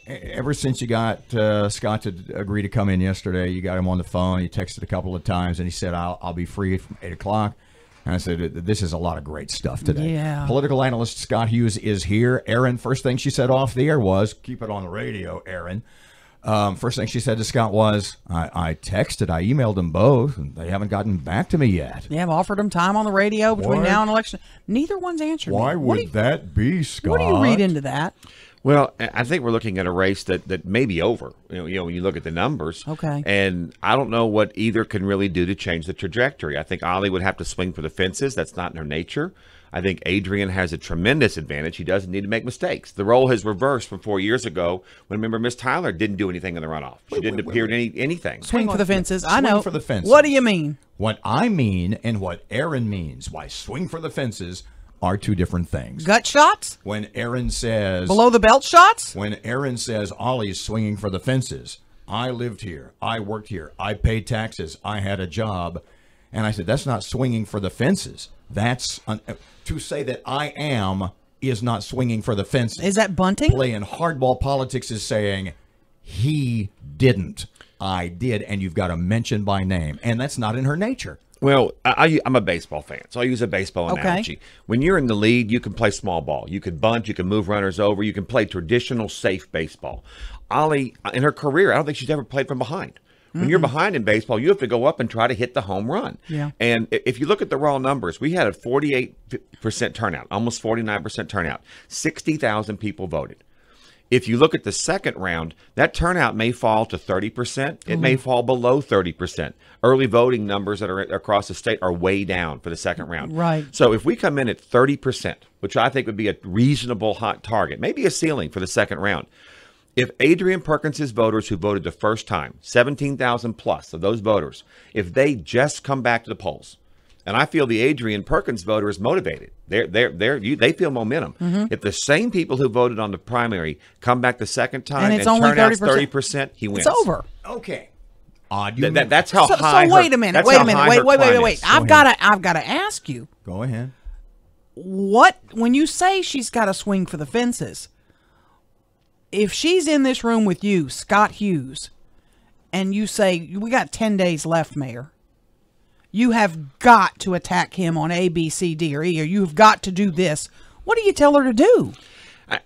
ever since you got Scott to agree to come in yesterday, you got him on the phone. You texted a couple of times, and he said, I'll be free from 8 o'clock. And I said, this is a lot of great stuff today. Yeah. Political analyst Scott Hughes is here. Erin, first thing she said off the air was, keep it on the radio, Erin. First thing she said to Scott was, I texted, I emailed them both, and they haven't gotten back to me yet. Yeah, I've offered them time on the radio between now and election. Neither one's answered Why me. would that be, Scott? What do you read into that? Well, I think we're looking at a race that may be over. You know, when you look at the numbers. Okay. And I don't know what either can really do to change the trajectory. I think Ollie would have to swing for the fences. That's not in her nature. I think Adrian has a tremendous advantage. He doesn't need to make mistakes. The role has reversed from 4 years ago when, remember, Miss Tyler didn't do anything in the runoff. She didn't appear in anything. Swing for the fences. I know. Swing for the fences. What do you mean? What I mean and what Erin means by swing for the fences are two different things. Gut shots? When Erin says... Below the belt shots? When Erin says Ollie's swinging for the fences, I lived here, I worked here, I paid taxes, I had a job. And I said, that's not swinging for the fences. That's... to say that I am is not swinging for the fences. Is that bunting? Playing hardball politics is saying he didn't. I did, and you've got to mention by name. And that's not in her nature. Well, I'm a baseball fan, so I'll use a baseball analogy. When you're in the lead, you can play small ball. You can bunt, you can move runners over, you can play traditional, safe baseball. Ollie, in her career, I don't think she's ever played from behind. When you're behind in baseball, you have to go up and try to hit the home run. Yeah. And if you look at the raw numbers, we had a 48% turnout, almost 49% turnout. 60,000 people voted. If you look at the second round, that turnout may fall to 30%. It may fall below 30%. Early voting numbers that are across the state are way down for the second round. Right. So if we come in at 30%, which I think would be a reasonable hot target, maybe a ceiling for the second round, if Adrian Perkins' voters who voted the first time, 17,000 plus of those voters, if they just come back to the polls, and I feel the Adrian Perkins voter is motivated. They feel momentum. If the same people who voted on the primary come back the second time and turn out 30%, he wins. It's over. Okay. That's how high. So wait a minute. Wait. I've got to ask you. Go ahead. When you say she's got to swing for the fences, if she's in this room with you, Scott Hughes, and you say, we got 10 days left, Mayor, you have got to attack him on A, B, C, D, or E, or you've got to do this. What do you tell her to do?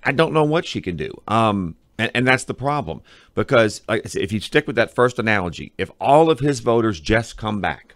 I don't know what she can do. And that's the problem. Because like I said, if you stick with that first analogy, if all of his voters just come back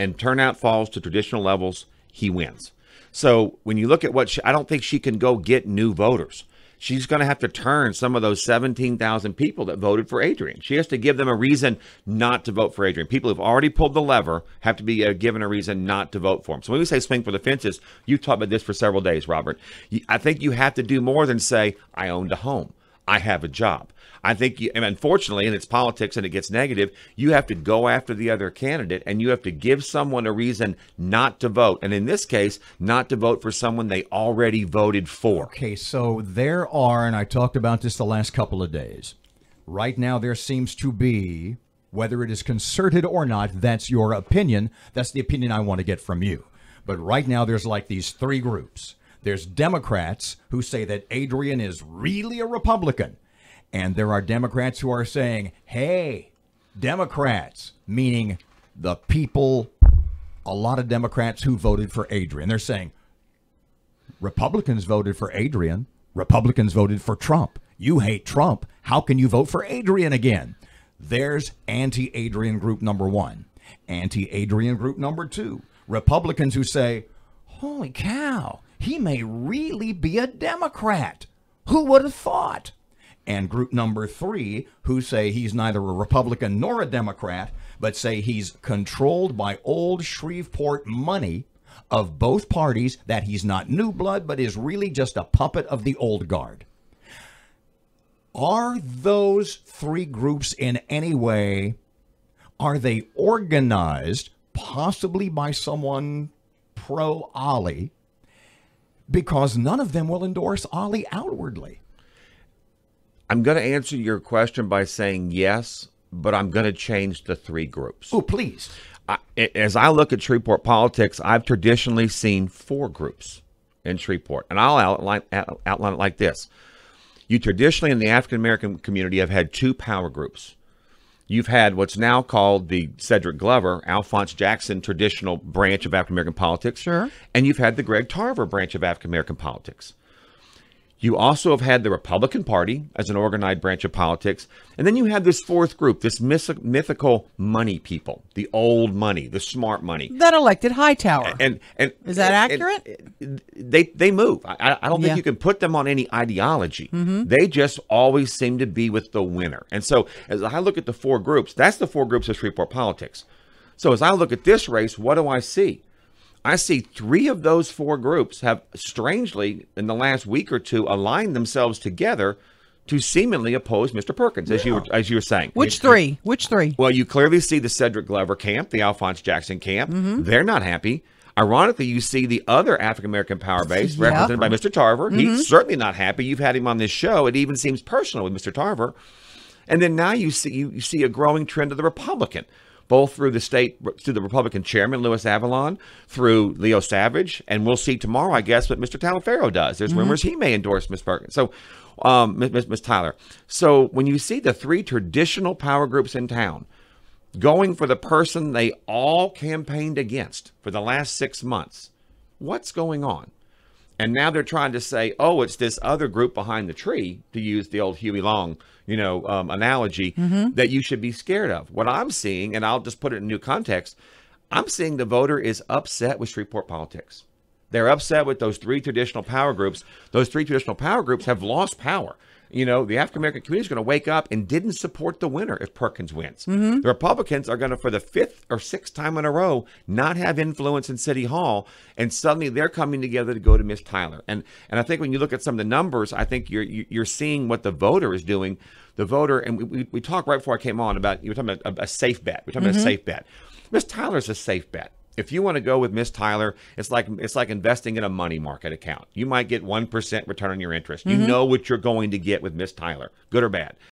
and turnout falls to traditional levels, he wins. So when you look at I don't think she can go get new voters. She's going to have to turn some of those 17,000 people that voted for Adrian. She has to give them a reason not to vote for Adrian. People who've already pulled the lever have to be given a reason not to vote for him. So when we say swing for the fences, you've talked about this for several days, Robert. I think you have to do more than say, I owned a home. I have a job. I think, and unfortunately, and it's politics and it gets negative, you have to go after the other candidate and you have to give someone a reason not to vote. And in this case, not to vote for someone they already voted for. Okay, so there are, and I talked about this the last couple of days. Right now, there seems to be, whether it is concerted or not, that's your opinion. That's the opinion I want to get from you. But right now, there's like these three groups. There's Democrats who say that Adrian is really a Republican. And there are Democrats who are saying, hey, Democrats, meaning the people, a lot of Democrats who voted for Adrian. They're saying, Republicans voted for Adrian. Republicans voted for Trump. You hate Trump. How can you vote for Adrian again? There's anti-Adrian group number one. Anti-Adrian group number two. Republicans who say, holy cow, he may really be a Democrat. Who would have thought? And group number three, who say he's neither a Republican nor a Democrat, but say he's controlled by old Shreveport money of both parties, that he's not new blood, but is really just a puppet of the old guard. Are those three groups in any way, are they organized possibly by someone pro-Ollie? Because none of them will endorse Ollie outwardly. I'm going to answer your question by saying yes, but I'm going to change the three groups. Oh, please. As I look at Shreveport politics, I've traditionally seen four groups in Shreveport. And I'll outline it like this. You traditionally in the African American community have had two power groups. You've had what's now called the Cedric Glover, Alphonse Jackson traditional branch of African American politics. Sure. And you've had the Greg Tarver branch of African American politics. You also have had the Republican Party as an organized branch of politics. And then you have this fourth group, this mythical money people, the old money, the smart money. That elected Hightower. And is that accurate? They move. I don't think Yeah. you can put them on any ideology. They just always seem to be with the winner. And so as I look at the four groups, that's the four groups of Shreveport politics. So as I look at this race, what do I see? I see three of those four groups have strangely in the last week or two aligned themselves together to seemingly oppose Mr. Perkins, as you were saying. Which three? Which three? Well, you clearly see the Cedric Glover camp, the Alphonse Jackson camp. They're not happy. Ironically, you see the other African-American power base Yeah. represented by Mr. Tarver. He's certainly not happy. You've had him on this show. It even seems personal with Mr. Tarver. And then now you see a growing trend of the Republican, both through the Republican chairman, Louis Avalon, through Leo Savage, and we'll see tomorrow, I guess, what Mr. Talaferro does. There's rumors he may endorse Ms. Perkins. So, Ms. Tyler. So when you see the three traditional power groups in town going for the person they all campaigned against for the last 6 months, what's going on? And now they're trying to say, oh, it's this other group behind the tree, to use the old Huey Long, analogy, that you should be scared of. What I'm seeing, and I'll just put it in new context, I'm seeing the voter is upset with Shreveport politics. They're upset with those three traditional power groups. Those three traditional power groups have lost power. The African American community is going to wake up and didn't support the winner if Perkins wins. The Republicans are going to, for the fifth or sixth time in a row, not have influence in City Hall, and suddenly they're coming together to go to Miss Tyler. And I think when you look at some of the numbers, I think you're seeing what the voter is doing. The voter, and we talked right before I came on about, you were talking about a safe bet. We're talking about a safe bet. Miss Tyler's a safe bet. If you want to go with Miss Tyler, it's like investing in a money market account. You might get 1% return on your interest. You know what you're going to get with Miss Tyler, good or bad.